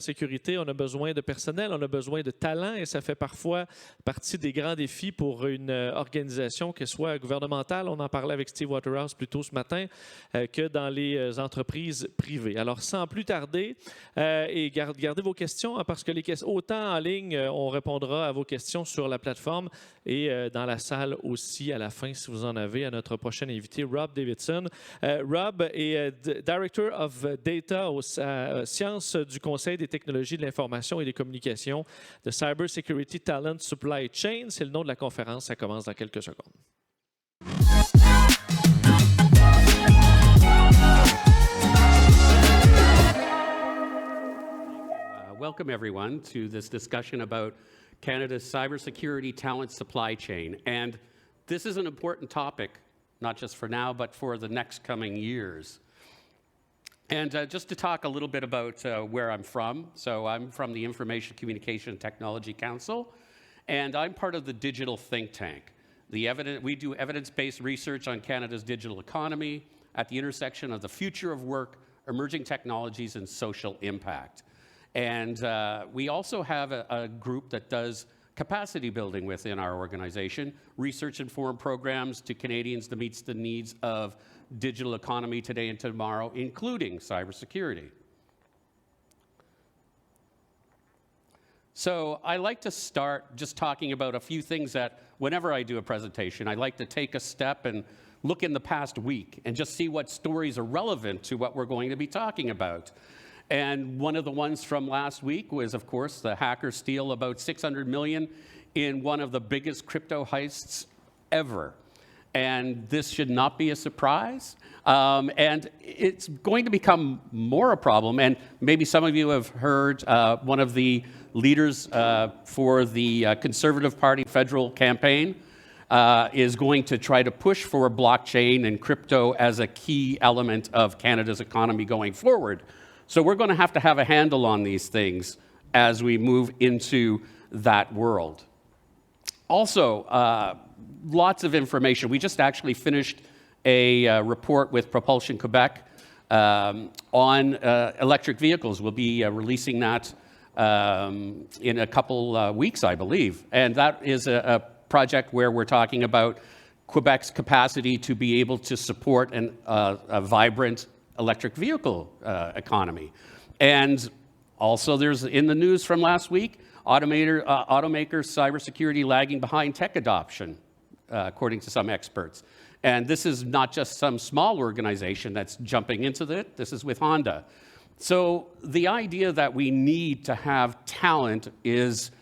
sécurité, on a besoin de personnel, on a besoin de talent et ça fait parfois partie des grands défis pour une organisation, qu'elle soit gouvernementale, on en parlait avec Steve Waterhouse plus tôt ce matin, que dans les entreprises privées. Alors sans plus tarder, et gardez vos questions hein, parce que autant en ligne, on répondra à vos questions sur la plateforme et dans la salle aussi à la fin si vous en avez à notre prochain invité, Rob Davidson. Rob est Director of Data aux sciences du Conseil des technologies de l'information et des communications de Cybersecurity Talent Supply Chain. C'est le nom de la conférence. Ça commence dans quelques secondes. Welcome everyone to this discussion about Canada's cybersecurity talent supply chain. And this is an important topic, not just for now, but for the next coming years. And just to talk a little bit about where I'm from. So I'm from the Information Communication and Technology Council, and I'm part of the digital think tank. We do evidence-based research on Canada's digital economy at the intersection of the future of work, emerging technologies, and social impact. And we also have a group that does capacity building within our organization, research-informed programs to Canadians that meets the needs of digital economy today and tomorrow, including cybersecurity. So I like to start just talking about a few things that whenever I do a presentation, I like to take a step and look in the past week and just see what stories are relevant to what we're going to be talking about. And one of the ones from last week was, of course, the hackers steal about $600 million in one of the biggest crypto heists ever. And this should not be a surprise. And it's going to become more a problem. And maybe some of you have heard one of the leaders for the Conservative Party federal campaign is going to try to push for blockchain and crypto as a key element of Canada's economy going forward. So we're going to have a handle on these things as we move into that world. Also, lots of information. We just actually finished a report with Propulsion Quebec on electric vehicles. We'll be releasing that in a couple weeks, I believe. And that is a project where we're talking about Quebec's capacity to be able to support a vibrant electric vehicle economy. And also there's in the news from last week, automakers cybersecurity lagging behind tech adoption, according to some experts. And this is not just some small organization that's jumping into it. This is with Honda. So the idea that we need to have talent is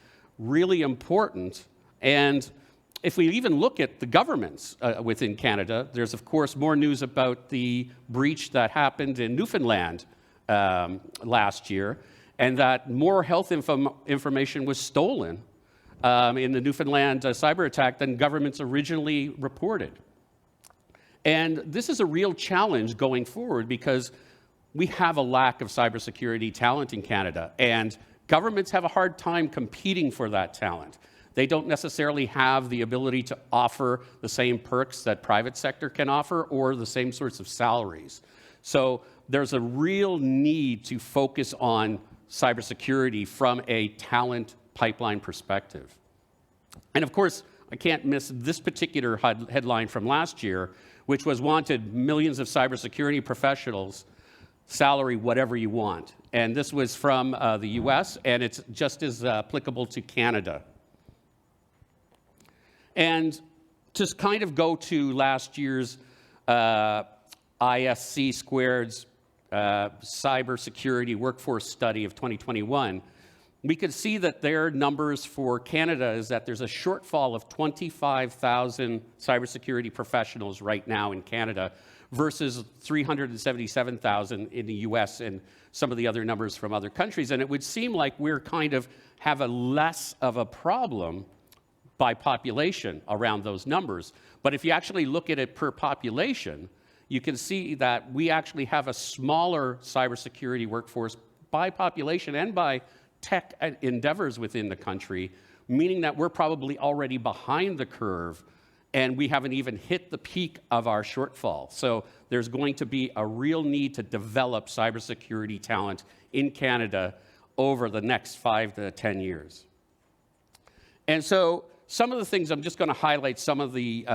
really important. And if we even look at the governments within Canada, there's of course more news about the breach that happened in Newfoundland last year, and that more health information was stolen in the Newfoundland cyber attack than governments originally reported. And this is a real challenge going forward because we have a lack of cybersecurity talent in Canada, and governments have a hard time competing for that talent. They don't necessarily have the ability to offer the same perks that private sector can offer or the same sorts of salaries. So there's a real need to focus on cybersecurity from a talent pipeline perspective. And of course, I can't miss this particular headline from last year, which was wanted millions of cybersecurity professionals, salary whatever you want. And this was from the US, and it's just as applicable to Canada. And to kind of go to last year's ISC Squared's Cybersecurity Workforce Study of 2021, we could see that their numbers for Canada is that there's a shortfall of 25,000 cybersecurity professionals right now in Canada versus 377,000 in the US and some of the other numbers from other countries. And it would seem like we're kind of have a less of a problem by population around those numbers. But if you actually look at it per population, you can see that we actually have a smaller cybersecurity workforce by population and by tech endeavors within the country, meaning that we're probably already behind the curve and we haven't even hit the peak of our shortfall. So there's going to be a real need to develop cybersecurity talent in Canada over the next 5 to 10 years. And so some of the things, I'm just going to highlight some of the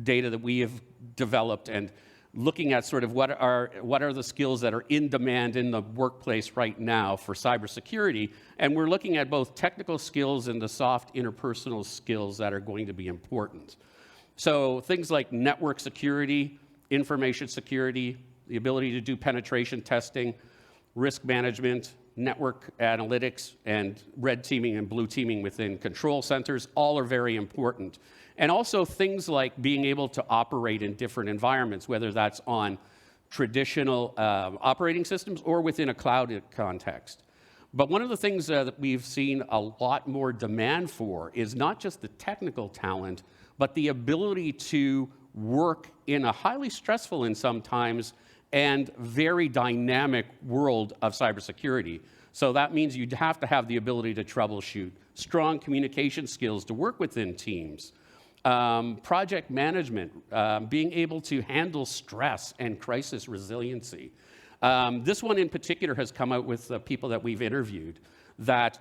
data that we have developed and looking at sort of what are the skills that are in demand in the workplace right now for cybersecurity. And we're looking at both technical skills and the soft interpersonal skills that are going to be important. So things like network security, information security, the ability to do penetration testing, risk management, network analytics, and red teaming and blue teaming within control centers, all are very important. And also things like being able to operate in different environments, whether that's on traditional operating systems or within a cloud context. But one of the things that we've seen a lot more demand for is not just the technical talent, but the ability to work in a highly stressful and sometimes and very dynamic world of cybersecurity. So that means you'd have to have the ability to troubleshoot, strong communication skills to work within teams, project management, being able to handle stress and crisis resiliency. This one in particular has come out with the people that we've interviewed, that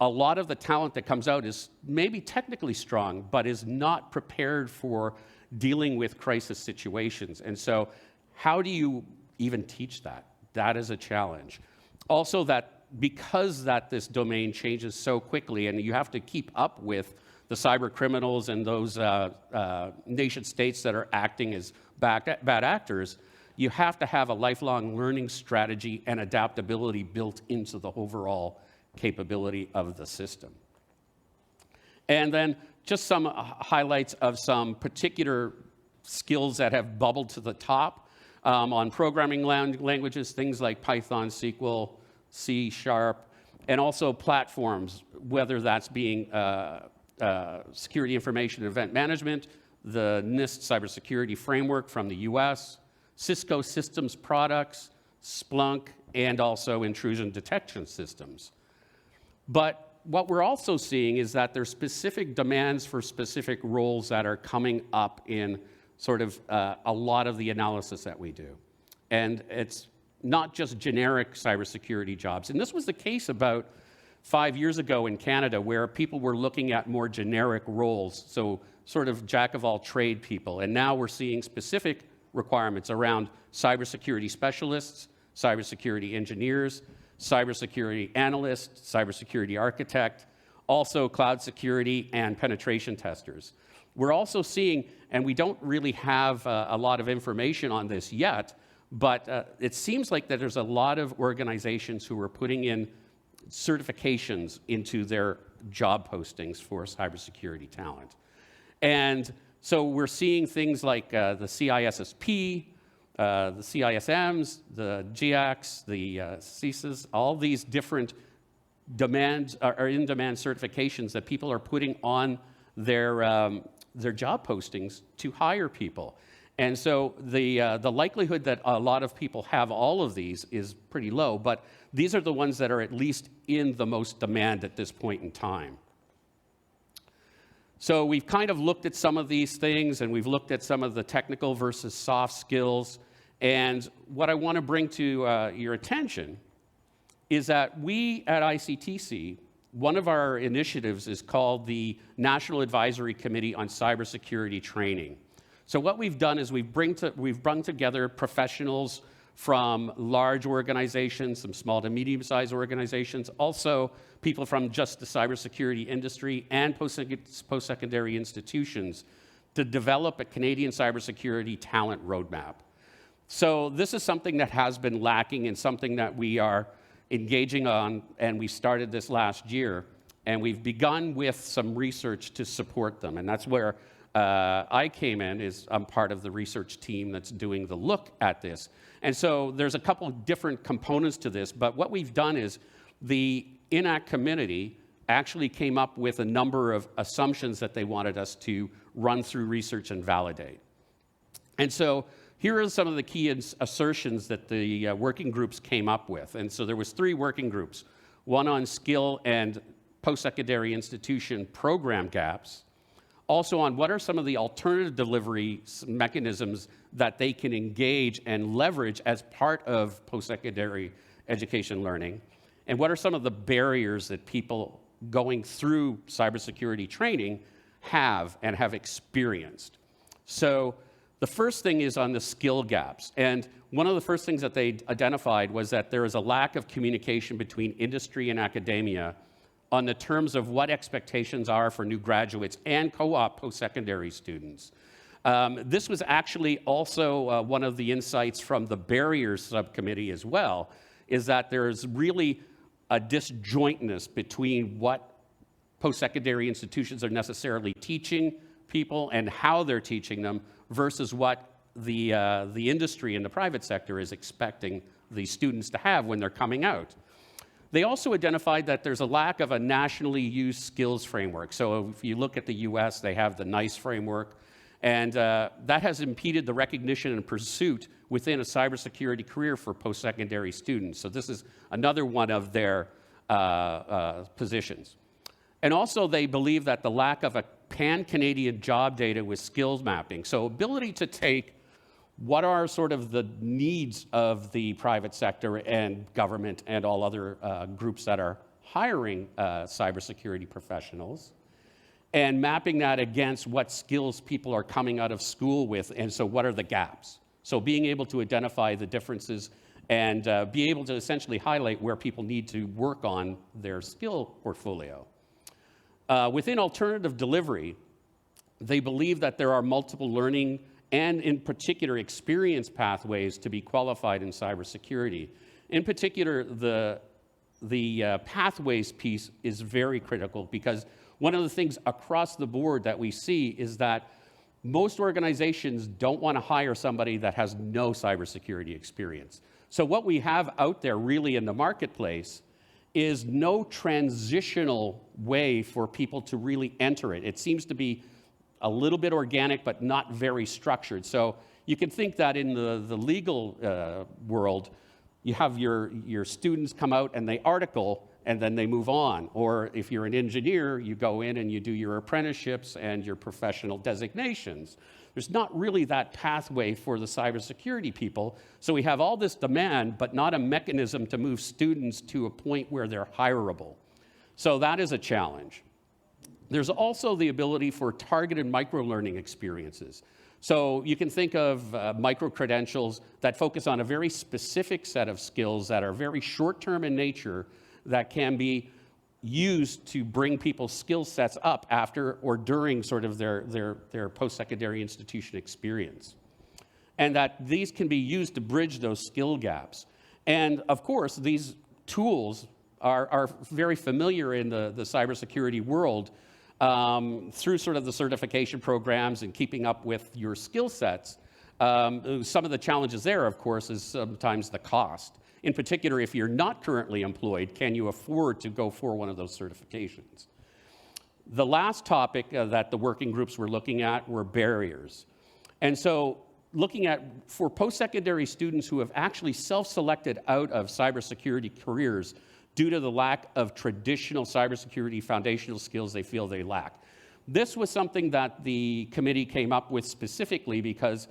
a lot of the talent that comes out is maybe technically strong, but is not prepared for dealing with crisis situations. And so how do you even teach that? That is a challenge. Also, that because this domain changes so quickly and you have to keep up with the cyber criminals and those nation states that are acting as bad actors, you have to have a lifelong learning strategy and adaptability built into the overall capability of the system. And then just some highlights of some particular skills that have bubbled to the top on programming languages, things like Python, SQL, C#, and also platforms, whether that's being security information and event management, the NIST cybersecurity framework from the US, Cisco systems products, Splunk, and also intrusion detection systems. But what we're also seeing is that there's specific demands for specific roles that are coming up in sort of a lot of the analysis that we do. And it's not just generic cybersecurity jobs. And this was the case about 5 years ago in Canada, where people were looking at more generic roles, so sort of jack-of-all-trade people. And now we're seeing specific requirements around cybersecurity specialists, cybersecurity engineers, cybersecurity analysts, cybersecurity architect, also cloud security and penetration testers. We're also seeing, and we don't really have a lot of information on this yet, but it seems like that there's a lot of organizations who are putting in certifications into their job postings for cybersecurity talent. And so we're seeing things like the CISSP, the CISMs, the GIACs, the CISAs, all these different demands are in-demand certifications that people are putting on their job postings to hire people. And so the likelihood that a lot of people have all of these is pretty low, but these are the ones that are at least in the most demand at this point in time. So we've kind of looked at some of these things, and we've looked at some of the technical versus soft skills. And what I want to bring to your attention is that we at ICTC, one of our initiatives is called the National Advisory Committee on Cybersecurity Training. So what we've done is we've brought together professionals from large organizations, some small to medium-sized organizations, also people from just the cybersecurity industry and post-secondary institutions to develop a Canadian cybersecurity talent roadmap. So this is something that has been lacking and something that we are engaging on, and we started this last year, and we've begun with some research to support them, and that's where I came in. I'm part of the research team that's doing the look at this. And so there's a couple of different components to this, but what we've done is the INAC committee actually came up with a number of assumptions that they wanted us to run through research and validate. And so here are some of the key assertions that the working groups came up with. And so there was 3 working groups, one on skill and post-secondary institution program gaps, also on what are some of the alternative delivery mechanisms that they can engage and leverage as part of post-secondary education learning, and what are some of the barriers that people going through cybersecurity training have experienced. So the first thing is on the skill gaps. And one of the first things that they identified was that there is a lack of communication between industry and academia on the terms of what expectations are for new graduates and co-op post-secondary students. This was actually also one of the insights from the barriers subcommittee as well, is that there's really a disjointness between what post-secondary institutions are necessarily teaching people and how they're teaching them versus what the industry and the private sector is expecting the students to have when they're coming out. They also identified that there's a lack of a nationally used skills framework. So if you look at the US, they have the NICE framework, and that has impeded the recognition and pursuit within a cybersecurity career for post-secondary students. So this is another one of their positions. And also they believe that the lack of a pan-Canadian job data with skills mapping, so ability to take what are sort of the needs of the private sector and government and all other groups that are hiring cybersecurity professionals, and mapping that against what skills people are coming out of school with, and so what are the gaps. So being able to identify the differences and be able to essentially highlight where people need to work on their skill portfolio. Within alternative delivery, they believe that there are multiple learning and in particular experience pathways to be qualified in cybersecurity. In particular, the pathways piece is very critical, because one of the things across the board that we see is that most organizations don't want to hire somebody that has no cybersecurity experience. So what we have out there really in the marketplace is no transitional way for people to really enter it. It seems to be a little bit organic, but not very structured. So you can think that in the legal world, you have your students come out and they article, and then they move on. Or if you're an engineer, you go in and you do your apprenticeships and your professional designations. There's not really that pathway for the cybersecurity people. So we have all this demand, but not a mechanism to move students to a point where they're hireable. So that is a challenge. There's also the ability for targeted micro-learning experiences. So you can think of micro-credentials that focus on a very specific set of skills that are very short-term in nature, that can be used to bring people's skill sets up after or during sort of their post-secondary institution experience. And that these can be used to bridge those skill gaps. And of course, these tools are very familiar in the cybersecurity world through sort of the certification programs and keeping up with your skill sets. Some of the challenges there, of course, is sometimes the cost. In particular, if you're not currently employed, can you afford to go for one of those certifications? The last topic that the working groups were looking at were barriers. And so looking at, for post-secondary students who have actually self-selected out of cybersecurity careers due to the lack of traditional cybersecurity foundational skills they feel they lack. This was something that the committee came up with specifically because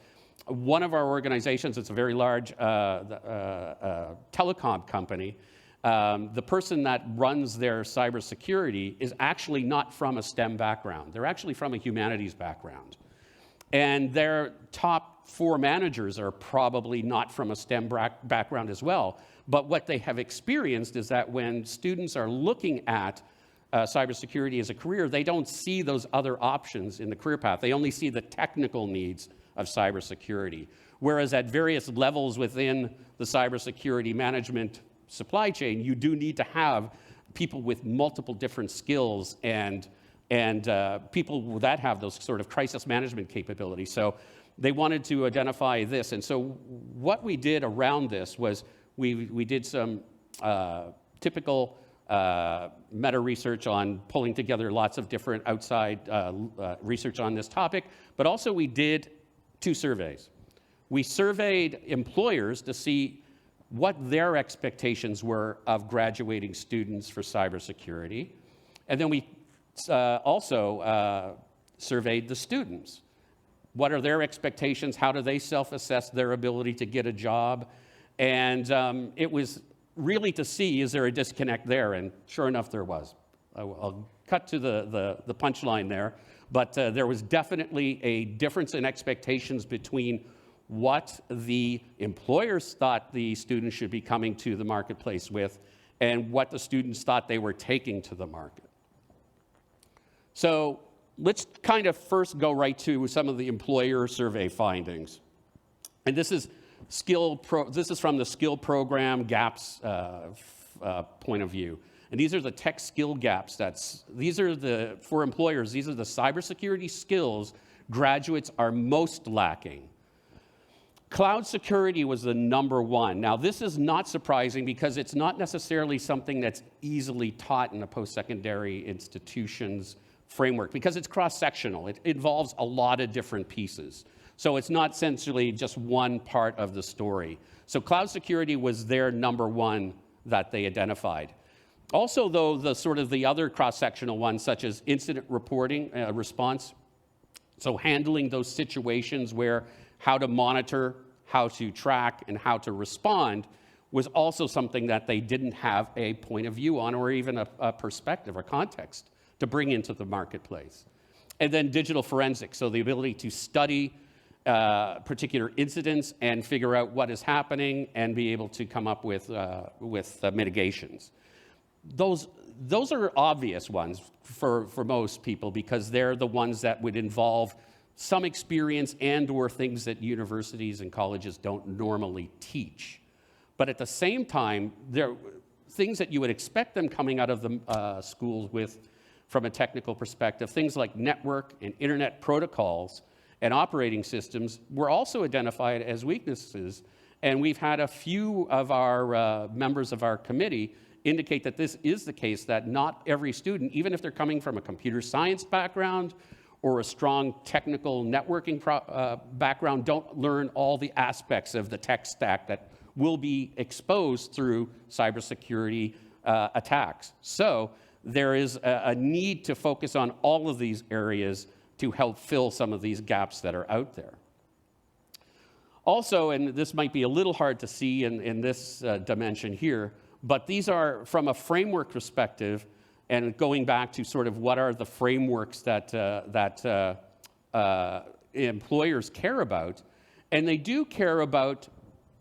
one of our organizations, it's a very large telecom company, the person that runs their cybersecurity is actually not from a STEM background. They're actually from a humanities background. And their top 4 managers are probably not from a STEM background as well. But what they have experienced is that when students are looking at cybersecurity as a career, they don't see those other options in the career path. They only see the technical needs of cybersecurity. Whereas at various levels within the cybersecurity management supply chain, you do need to have people with multiple different skills and people that have those sort of crisis management capabilities. So they wanted to identify this. And so what we did around this was we did some typical meta research on pulling together lots of different outside research on this topic, but also we did 2 surveys. We surveyed employers to see what their expectations were of graduating students for cybersecurity. And then we also surveyed the students. What are their expectations? How do they self-assess their ability to get a job? And it was really to see, is there a disconnect there? And sure enough, there was. I'll cut to the punchline there. But there was definitely a difference in expectations between what the employers thought the students should be coming to the marketplace with and what the students thought they were taking to the market. So let's kind of first go right to some of the employer survey findings. And this is from the skill program gaps point of view. And these are the tech skill gaps. For employers, these are the cybersecurity skills graduates are most lacking. Cloud security was the number one. Now, this is not surprising because it's not necessarily something that's easily taught in a post-secondary institution's framework because it's cross-sectional. It involves a lot of different pieces. So it's not essentially just one part of the story. So cloud security was their number one that they identified. Also, though, the other cross-sectional ones, such as incident reporting, response, so handling those situations where how to monitor, how to track, and how to respond was also something that they didn't have a point of view on or even a perspective or context to bring into the marketplace. And then digital forensics, so the ability to study particular incidents and figure out what is happening and be able to come up with mitigations. Those are obvious ones for most people because they're the ones that would involve some experience and or things that universities and colleges don't normally teach. But at the same time, they're things that you would expect them coming out of the schools with from a technical perspective, things like network and internet protocols and operating systems were also identified as weaknesses. And we've had a few of our members of our committee indicate that this is the case, that not every student, even if they're coming from a computer science background or a strong technical networking background, don't learn all the aspects of the tech stack that will be exposed through cybersecurity attacks. So there is a need to focus on all of these areas to help fill some of these gaps that are out there. Also, and this might be a little hard to see in this dimension here, but these are from a framework perspective, and going back to sort of what are the frameworks that employers care about, and they do care about,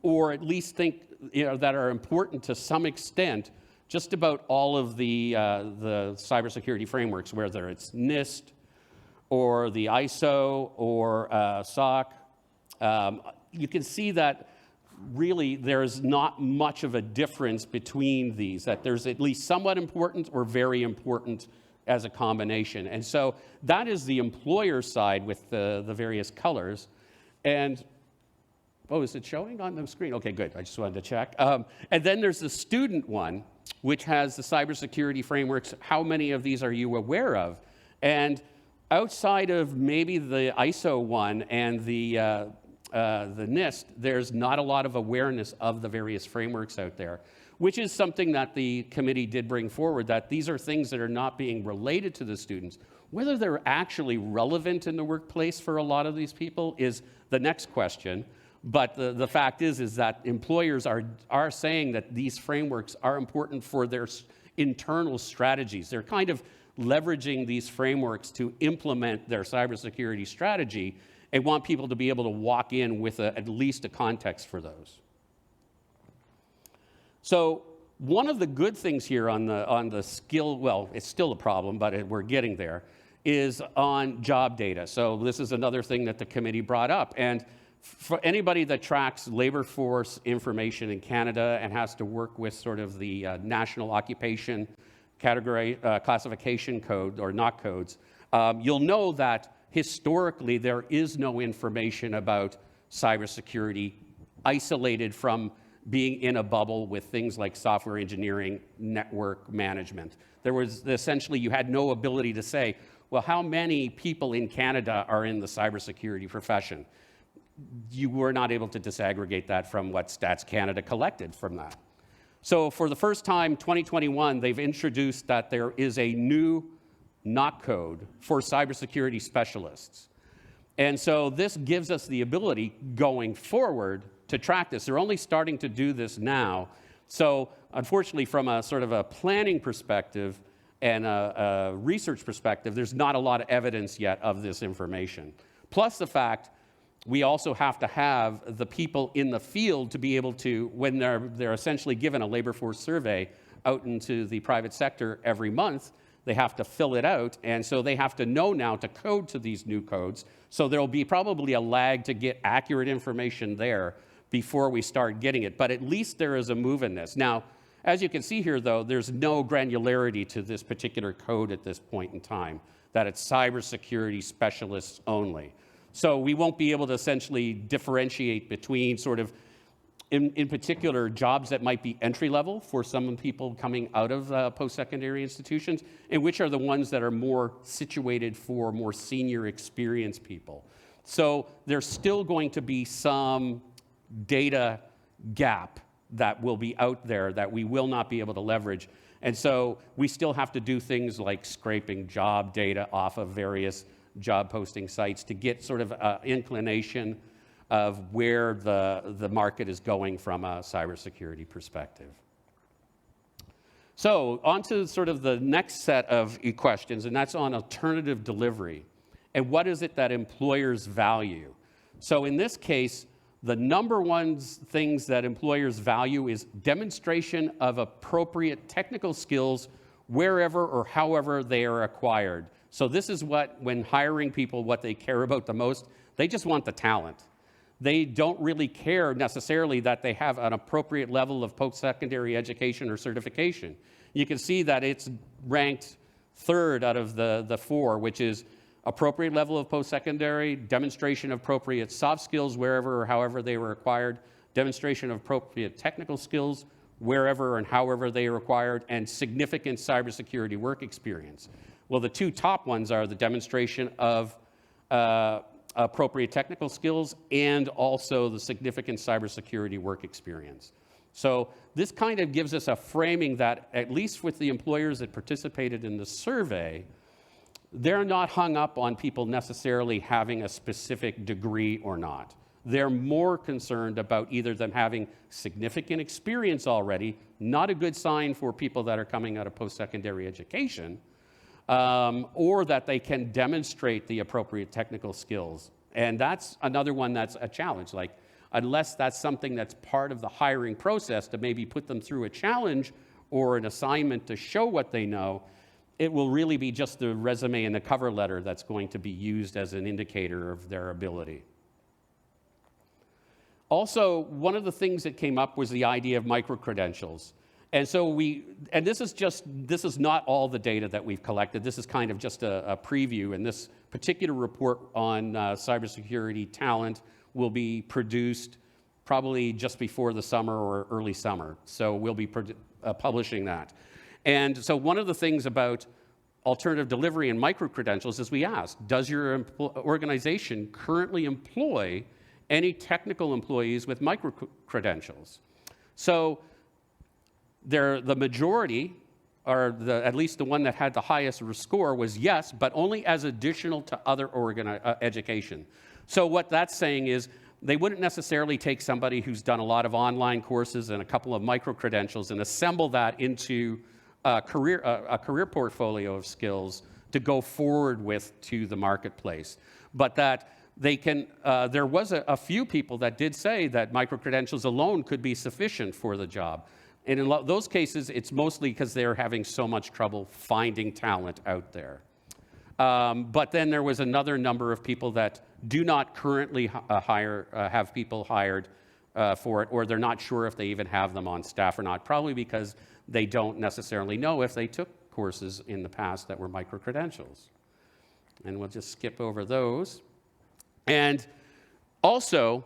or at least think that are important to some extent, just about all of the cybersecurity frameworks, whether it's NIST or the ISO or SOC. You can see that really there's not much of a difference between these, that there's at least somewhat important or very important as a combination. And so that is the employer side with the various colors. And, oh, is it showing on the screen? Okay, good. I just wanted to check. And then there's the student one, which has the cybersecurity frameworks. How many of these are you aware of? And outside of maybe the ISO one and the NIST, there's not a lot of awareness of the various frameworks out there, which is something that the committee did bring forward, that these are things that are not being related to the students. Whether they're actually relevant in the workplace for a lot of these people is the next question. But the fact is that employers are saying that these frameworks are important for their internal strategies. They're kind of leveraging these frameworks to implement their cybersecurity strategy and want people to be able to walk in with at least a context for those. So one of the good things here on the skill, well, it's still a problem, but we're getting there, is on job data. So this is another thing that the committee brought up. And for anybody that tracks labor force information in Canada and has to work with sort of the National Occupation Category Classification Code, or NOC codes, you'll know that historically there is no information about cybersecurity isolated from being in a bubble with things like software engineering, network management. There was essentially, you had no ability to say, well, how many people in Canada are in the cybersecurity profession? You were not able to disaggregate that from what Stats Canada collected from that. So for the first time, 2021, they've introduced that there is a new NOC code for cybersecurity specialists. And so this gives us the ability going forward to track this. They're only starting to do this now. So unfortunately, from a sort of a planning perspective and a research perspective, there's not a lot of evidence yet of this information. Plus the fact we also have to have the people in the field to be able to, when they're essentially given a labor force survey out into the private sector every month, they have to fill it out, and so they have to know now to code to these new codes. So there'll be probably a lag to get accurate information there before we start getting it, but at least there is a move in this. Now, as you can see here, though, there's no granularity to this particular code at this point in time, that it's cybersecurity specialists only. So we won't be able to essentially differentiate between sort of, in particular, jobs that might be entry-level for some people coming out of post-secondary institutions, and which are the ones that are more situated for more senior experienced people. So there's still going to be some data gap that will be out there that we will not be able to leverage. And so we still have to do things like scraping job data off of various job posting sites to get sort of an inclination of where the market is going from a cybersecurity perspective. So on to sort of the next set of questions, and that's on alternative delivery. And what is it that employers value? So in this case, the number one things that employers value is demonstration of appropriate technical skills wherever or however they are acquired. So this is what, when hiring people, what they care about the most, they just want the talent. They don't really care necessarily that they have an appropriate level of post-secondary education or certification. You can see that it's ranked third out of the four, which is appropriate level of post-secondary, demonstration of appropriate soft skills wherever or however they were acquired, demonstration of appropriate technical skills wherever and however they are acquired, and significant cybersecurity work experience. Well, the two top ones are the demonstration of appropriate technical skills and also the significant cybersecurity work experience. So this kind of gives us a framing that, at least with the employers that participated in the survey, they're not hung up on people necessarily having a specific degree or not. They're more concerned about either them having significant experience already, not a good sign for people that are coming out of post-secondary education, or that they can demonstrate the appropriate technical skills. And that's another one that's a challenge. Like, unless that's something that's part of the hiring process to maybe put them through a challenge or an assignment to show what they know, it will really be just the resume and the cover letter that's going to be used as an indicator of their ability. Also, one of the things that came up was the idea of micro-credentials. And so this is not all the data that we've collected. This is kind of just a preview, and this particular report on cybersecurity talent will be produced probably just before the summer or early summer. So we'll be publishing that. And so one of the things about alternative delivery and micro-credentials is we asked, does your organization currently employ any technical employees with micro-credentials? So the majority, or at least the one that had the highest score, was yes, but only as additional to other education. So what that's saying is they wouldn't necessarily take somebody who's done a lot of online courses and a couple of micro-credentials and assemble that into a career portfolio of skills to go forward with to the marketplace. But that they can, there was a few people that did say that micro-credentials alone could be sufficient for the job. And in those cases, it's mostly because they're having so much trouble finding talent out there. But then there was another number of people that do not currently have people hired for it, or they're not sure if they even have them on staff or not, probably because they don't necessarily know if they took courses in the past that were micro-credentials. And we'll just skip over those. And also,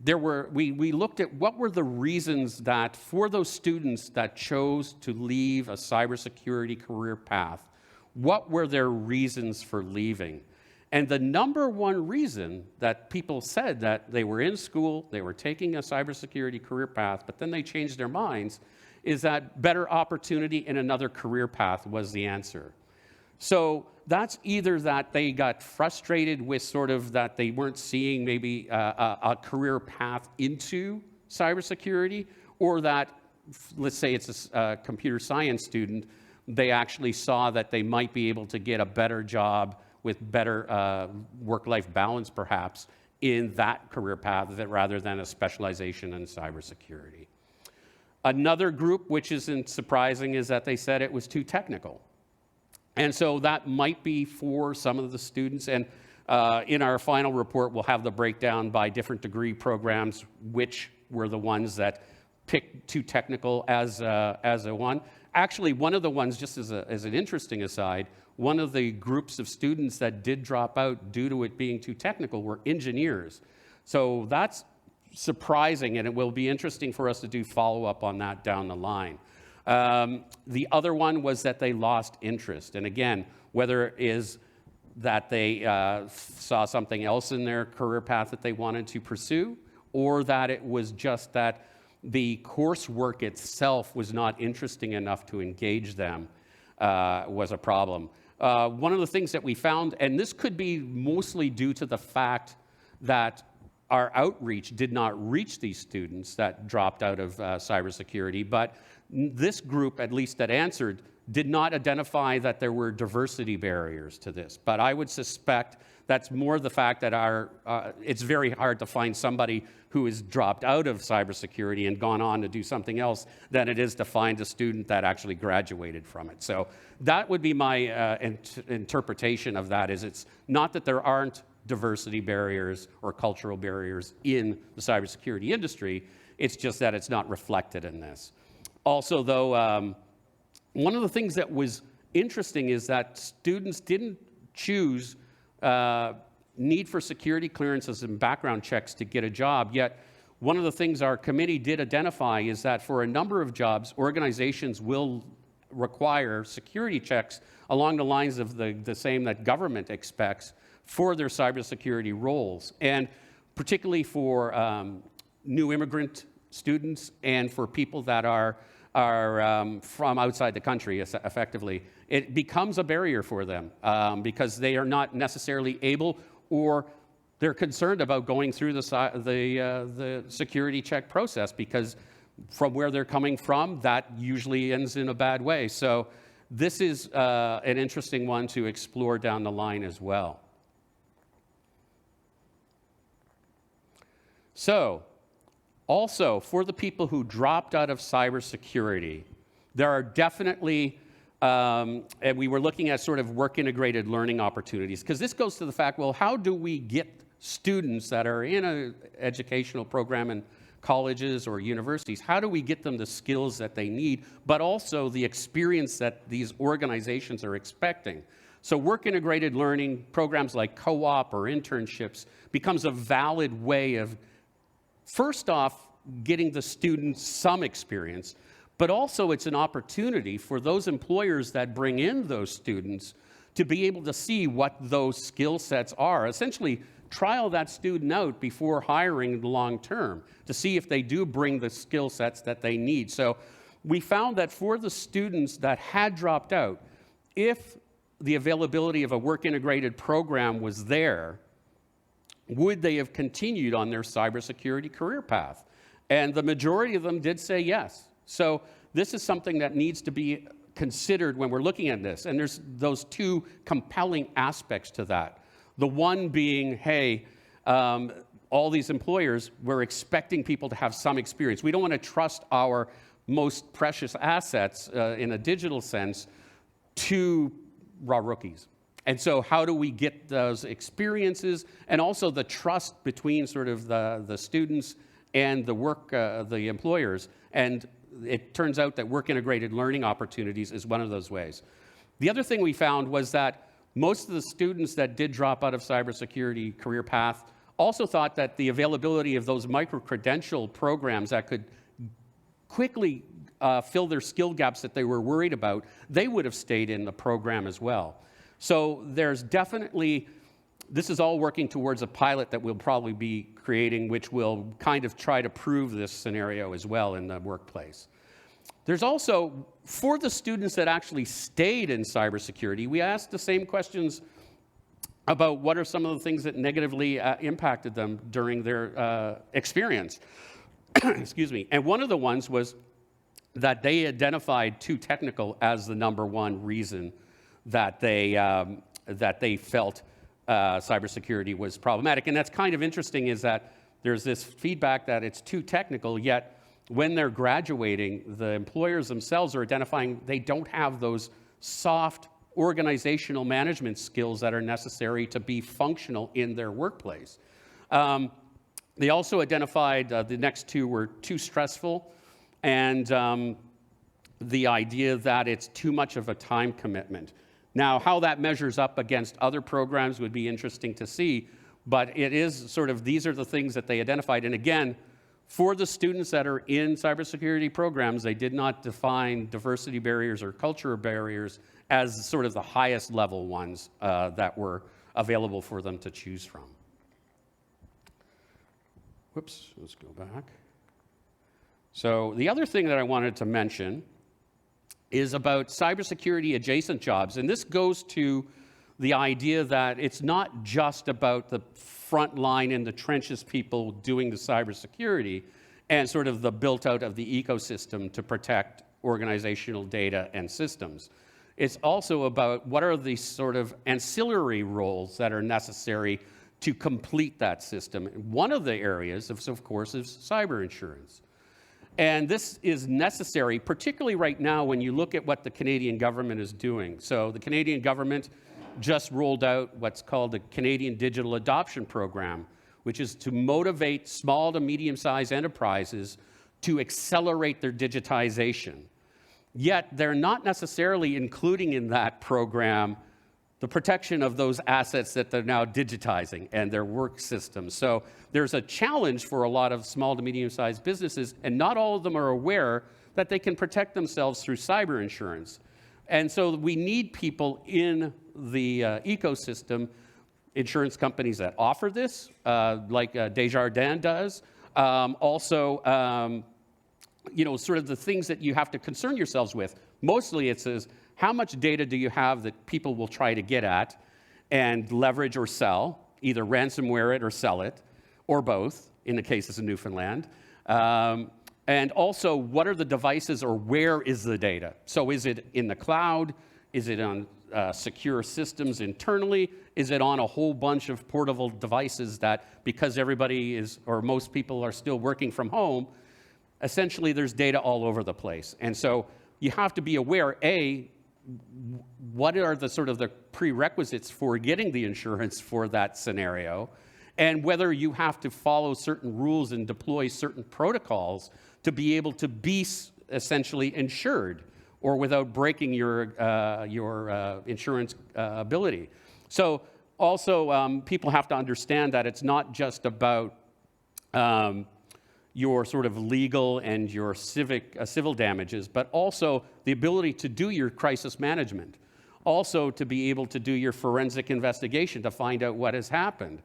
we looked at what were the reasons that for those students that chose to leave a cybersecurity career path, what were their reasons for leaving? And the number one reason that people said that they were in school, they were taking a cybersecurity career path, but then they changed their minds, is that better opportunity in another career path was the answer. So that's either that they got frustrated with sort of that they weren't seeing maybe a career path into cybersecurity, or that let's say it's a computer science student, they actually saw that they might be able to get a better job with better work-life balance, perhaps, in that career path rather than a specialization in cybersecurity. Another group, which isn't surprising, is that they said it was too technical. And so that might be for some of the students. And in our final report, we'll have the breakdown by different degree programs, which were the ones that picked too technical as a one. Actually, one of the ones, just as an interesting aside, one of the groups of students that did drop out due to it being too technical were engineers. So that's surprising, and it will be interesting for us to do follow-up on that down the line. The other one was that they lost interest. And again, whether it is that they saw something else in their career path that they wanted to pursue, or that it was just that the coursework itself was not interesting enough to engage them, was a problem. One of the things that we found, and this could be mostly due to the fact that our outreach did not reach these students that dropped out of cybersecurity, but this group, at least that answered, did not identify that there were diversity barriers to this. But I would suspect that's more the fact that it's very hard to find somebody who has dropped out of cybersecurity and gone on to do something else than it is to find a student that actually graduated from it. So that would be my interpretation of that, is it's not that there aren't diversity barriers or cultural barriers in the cybersecurity industry, it's just that it's not reflected in this. Also, though, one of the things that was interesting is that students didn't choose need for security clearances and background checks to get a job, yet one of the things our committee did identify is that for a number of jobs, organizations will require security checks along the lines of the same that government expects for their cybersecurity roles, and particularly for new immigrant students and for people that are from outside the country, effectively. It becomes a barrier for them because they are not necessarily able, or they're concerned about going through the security check process, because from where they're coming from, that usually ends in a bad way. So this is an interesting one to explore down the line as well. So, also, for the people who dropped out of cybersecurity, there are definitely, and we were looking at sort of work-integrated learning opportunities, because this goes to the fact, well, how do we get students that are in an educational program in colleges or universities, how do we get them the skills that they need, but also the experience that these organizations are expecting? So work-integrated learning programs like co-op or internships becomes a valid way of, first off, getting the students some experience, but also it's an opportunity for those employers that bring in those students to be able to see what those skill sets are. Essentially, trial that student out before hiring long term to see if they do bring the skill sets that they need. So we found that for the students that had dropped out, if the availability of a work-integrated program was there, would they have continued on their cybersecurity career path? And the majority of them did say yes. So this is something that needs to be considered when we're looking at this. And there's those two compelling aspects to that. The one being, hey, all these employers, we're expecting people to have some experience. We don't want to trust our most precious assets in a digital sense to raw rookies. And so how do we get those experiences and also the trust between sort of the students and the employers? And it turns out that work-integrated learning opportunities is one of those ways. The other thing we found was that most of the students that did drop out of cybersecurity career path also thought that the availability of those micro-credential programs that could quickly fill their skill gaps that they were worried about, they would have stayed in the program as well. So there's definitely, this is all working towards a pilot that we'll probably be creating, which will kind of try to prove this scenario as well in the workplace. There's also, for the students that actually stayed in cybersecurity, we asked the same questions about what are some of the things that negatively impacted them during their experience. Excuse me. And one of the ones was that they identified too technical as the #1 reason that they felt cybersecurity was problematic. And that's kind of interesting, is that there's this feedback that it's too technical, yet when they're graduating, the employers themselves are identifying they don't have those soft organizational management skills that are necessary to be functional in their workplace. They also identified the next two were too stressful, and the idea that it's too much of a time commitment. Now, how that measures up against other programs would be interesting to see, but it is sort of, these are the things that they identified. And again, for the students that are in cybersecurity programs, they did not define diversity barriers or cultural barriers as sort of the highest level ones that were available for them to choose from. Whoops, let's go back. So the other thing that I wanted to mention is about cybersecurity adjacent jobs. And this goes to the idea that it's not just about the front line in the trenches people doing the cybersecurity and sort of the built out of the ecosystem to protect organizational data and systems. It's also about what are the sort of ancillary roles that are necessary to complete that system. One of the areas, of course, is cyber insurance. And this is necessary, particularly right now when you look at what the Canadian government is doing. So the Canadian government just rolled out what's called the Canadian Digital Adoption Program, which is to motivate small to medium-sized enterprises to accelerate their digitization. Yet they're not necessarily including in that program the protection of those assets that they're now digitizing and their work systems. So there's a challenge for a lot of small to medium-sized businesses, and not all of them are aware that they can protect themselves through cyber insurance. And so we need people in the ecosystem, insurance companies that offer this, like Desjardins does. You know, sort of the things that you have to concern yourselves with. Mostly it says, how much data do you have that people will try to get at and leverage or sell, either ransomware it or sell it, or both, in the cases of Newfoundland. And also, what are the devices or where is the data? So is it in the cloud? Is it on secure systems internally? Is it on a whole bunch of portable devices that, because everybody is, or most people are still working from home, essentially there's data all over the place. And so you have to be aware, A, what are the sort of the prerequisites for getting the insurance for that scenario, and whether you have to follow certain rules and deploy certain protocols to be able to be essentially insured or without breaking your insurance ability. So also people have to understand that it's not just about your sort of legal and your civil damages, but also the ability to do your crisis management. Also to be able to do your forensic investigation to find out what has happened.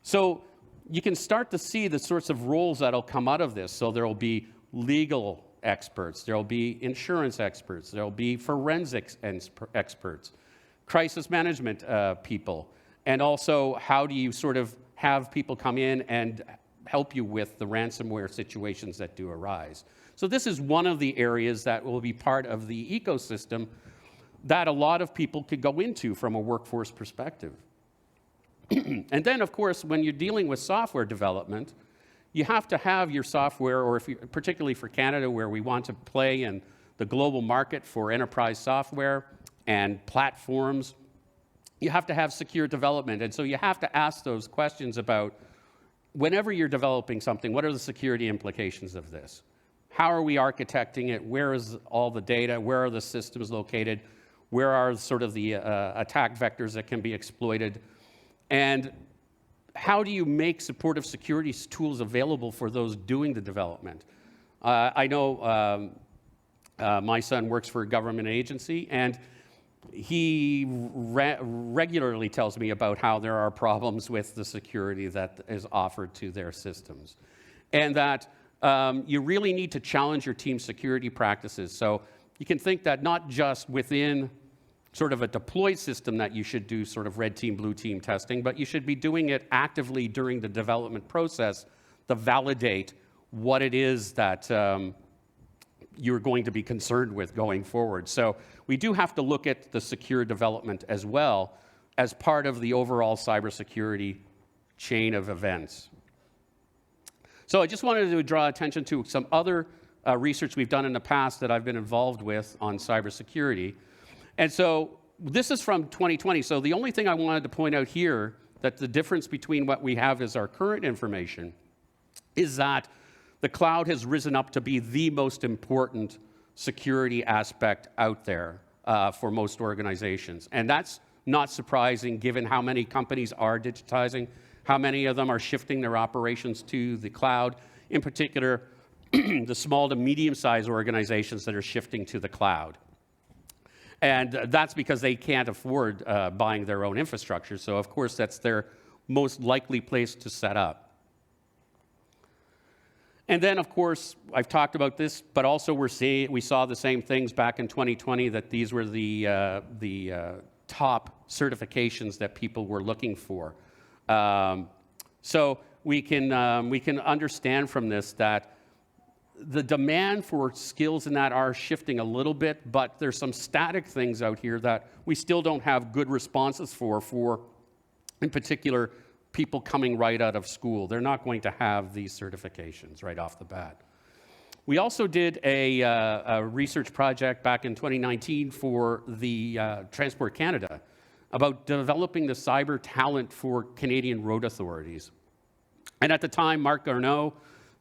So you can start to see the sorts of roles that'll come out of this. So there'll be legal experts, there'll be insurance experts, there'll be forensics experts, crisis management people, and also how do you sort of have people come in and help you with the ransomware situations that do arise. So this is one of the areas that will be part of the ecosystem that a lot of people could go into from a workforce perspective. And then, of course, when you're dealing with software development, you have to have your software, or if you, particularly for Canada, where we want to play in the global market for enterprise software and platforms, you have to have secure development. And so you have to ask those questions about, whenever you're developing something, what are the security implications of this? How are we architecting it? Where is all the data? Where are the systems located? Where are sort of the attack vectors that can be exploited? And how do you make supportive security tools available for those doing the development? I know my son works for a government agency, and he regularly tells me about how there are problems with the security that is offered to their systems. And that you really need to challenge your team's security practices. So you can think that not just within sort of a deployed system that you should do sort of red team, blue team testing, but you should be doing it actively during the development process to validate what it is that you're going to be concerned with going forward. So we do have to look at the secure development as well as part of the overall cybersecurity chain of events. So I just wanted to draw attention to some other research we've done in the past that I've been involved with on cybersecurity. And so this is from 2020. So the only thing I wanted to point out here, that the difference between what we have as our current information, is that the cloud has risen up to be the most important security aspect out there for most organizations. And that's not surprising given how many companies are digitizing, how many of them are shifting their operations to the cloud, in particular, the small to medium-sized organizations that are shifting to the cloud. And that's because they can't afford buying their own infrastructure. So, of course, that's their most likely place to set up. And then, of course, I've talked about this, but also we saw the same things back in 2020, that these were the top certifications that people were looking for. So we can understand from this that the demand for skills in that are shifting a little bit, but there's some static things out here that we still don't have good responses for in particular, people coming right out of school. They're not going to have these certifications right off the bat. We also did a research project back in 2019 for the Transport Canada about developing the cyber talent for Canadian road authorities. And at the time, Marc Garneau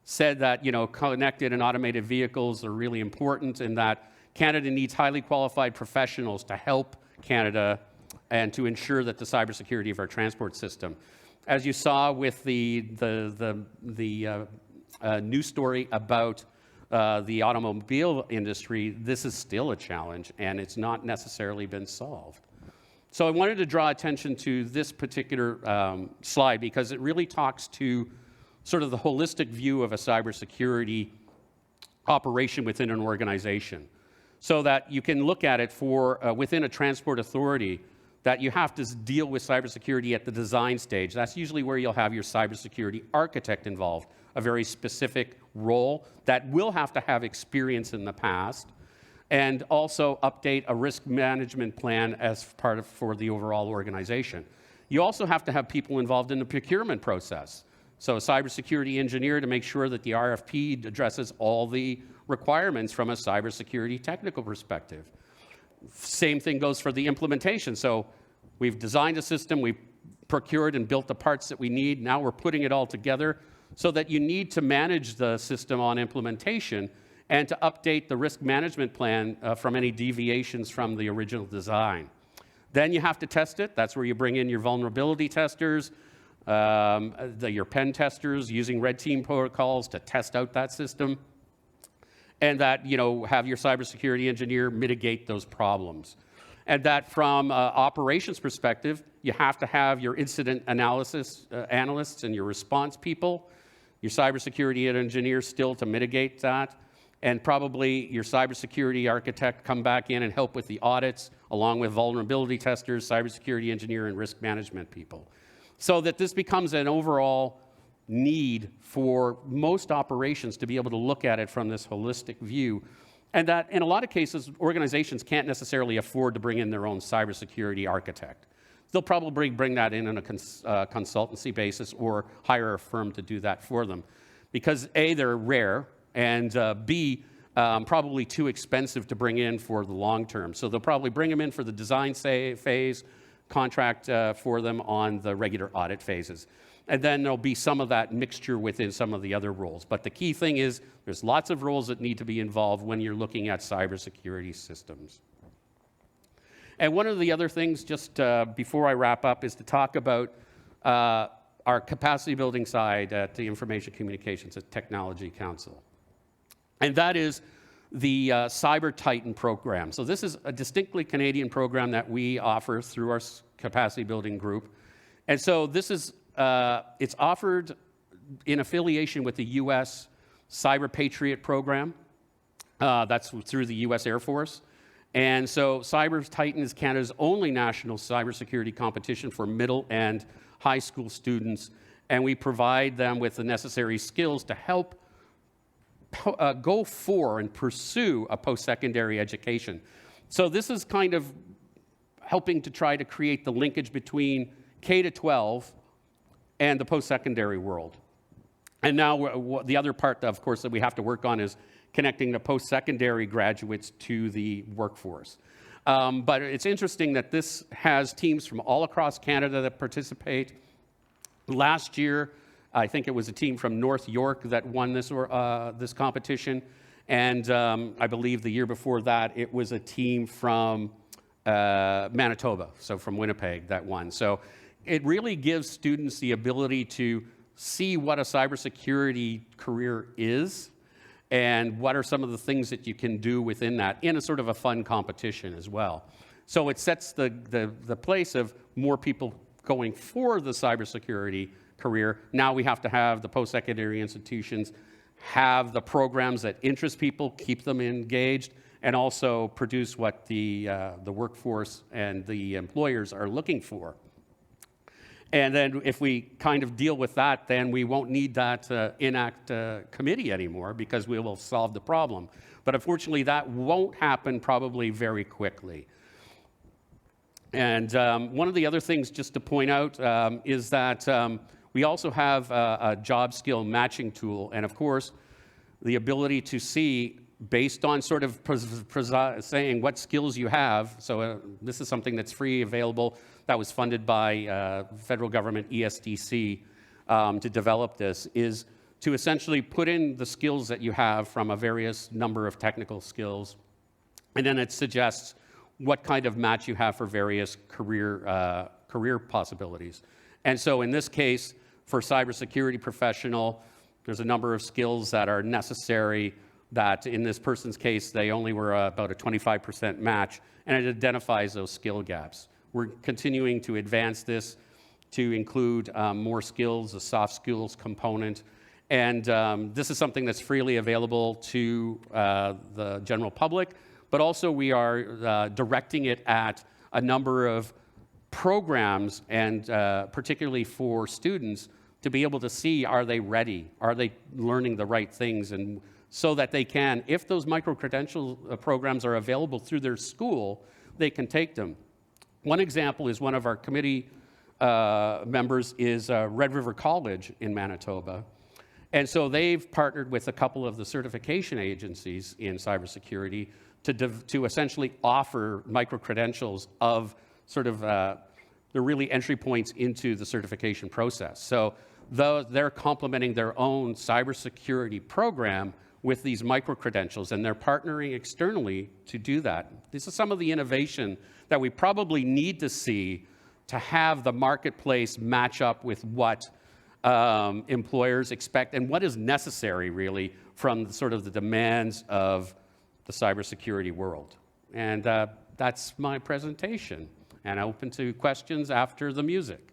said that, connected and automated vehicles are really important, and that Canada needs highly qualified professionals to help Canada and to ensure that the cybersecurity of our transport system. As you saw with the news story about the automobile industry, this is still a challenge, and it's not necessarily been solved. So I wanted to draw attention to this particular slide because it really talks to sort of the holistic view of a cybersecurity operation within an organization, so that you can look at it for within a transport authority, that you have to deal with cybersecurity at the design stage. That's usually where you'll have your cybersecurity architect involved, a very specific role that will have to have experience in the past, and also update a risk management plan as part of for the overall organization. You also have to have people involved in the procurement process. So a cybersecurity engineer to make sure that the RFP addresses all the requirements from a cybersecurity technical perspective. Same thing goes for the implementation. So we've designed a system, we've procured and built the parts that we need. Now we're putting it all together so that you need to manage the system on implementation and to update the risk management plan from any deviations from the original design. Then you have to test it. That's where you bring in your vulnerability testers, your pen testers using red team protocols to test out that system, and that have your cybersecurity engineer mitigate those problems. And that from operations perspective, you have to have your incident analysis analysts and your response people, your cybersecurity engineers still to mitigate that, and probably your cybersecurity architect come back in and help with the audits, along with vulnerability testers, cybersecurity engineer, and risk management people. So that this becomes an overall need for most operations to be able to look at it from this holistic view, and that in a lot of cases, organizations can't necessarily afford to bring in their own cybersecurity architect. They'll probably bring that in on a consultancy basis or hire a firm to do that for them, because A, they're rare, and B, probably too expensive to bring in for the long term. So they'll probably bring them in for the design phase, contract for them on the regular audit phases. And then there'll be some of that mixture within some of the other roles. But the key thing is there's lots of roles that need to be involved when you're looking at cybersecurity systems. And one of the other things, just before I wrap up, is to talk about our capacity building side at the Information Communications Technology Council. And that is the Cyber Titan program. So this is a distinctly Canadian program that we offer through our capacity building group. And so this is, it's offered in affiliation with the US Cyber Patriot program. That's through the US Air Force. And so Cyber Titan is Canada's only national cybersecurity competition for middle and high school students. And we provide them with the necessary skills to help go for and pursue a post-secondary education. So this is kind of helping to try to create the linkage between K-12 and the post-secondary world. And now the other part, of course, that we have to work on is connecting the post-secondary graduates to the workforce. But it's interesting that this has teams from all across Canada that participate. Last year, I think it was a team from North York that won this competition. And I believe the year before that, it was a team from Manitoba, so from Winnipeg, that won. So it really gives students the ability to see what a cybersecurity career is and what are some of the things that you can do within that in a sort of a fun competition as well. So it sets the place of more people going for the cybersecurity career. Now we have to have the post-secondary institutions have the programs that interest people, keep them engaged, and also produce what the workforce and the employers are looking for. And then if we kind of deal with that, then we won't need that INACT committee anymore because we will solve the problem. But unfortunately, that won't happen probably very quickly. And one of the other things just to point out is that we also have a job skill matching tool. And of course, the ability to see based on sort of saying what skills you have. So this is something that's free, available, that was funded by federal government ESDC to develop this, is to essentially put in the skills that you have from a various number of technical skills. And then it suggests what kind of match you have for various career possibilities. And so in this case, for cybersecurity professional, there's a number of skills that are necessary that in this person's case, they only were about a 25% match, and it identifies those skill gaps. We're continuing to advance this to include more skills, a soft skills component, and this is something that's freely available to the general public, but also we are directing it at a number of programs, and particularly for students, to be able to see, are they ready? Are they learning the right things? And so that they can, if those micro-credential programs are available through their school, they can take them. One example is one of our committee members is Red River College in Manitoba. And so they've partnered with a couple of the certification agencies in cybersecurity to essentially offer micro-credentials of sort of the really entry points into the certification process. So they're complementing their own cybersecurity program with these micro-credentials, and they're partnering externally to do that. This is some of the innovation that we probably need to see to have the marketplace match up with what employers expect and what is necessary, really, from sort of the demands of the cybersecurity world. And that's my presentation, and I'm open to questions after the music.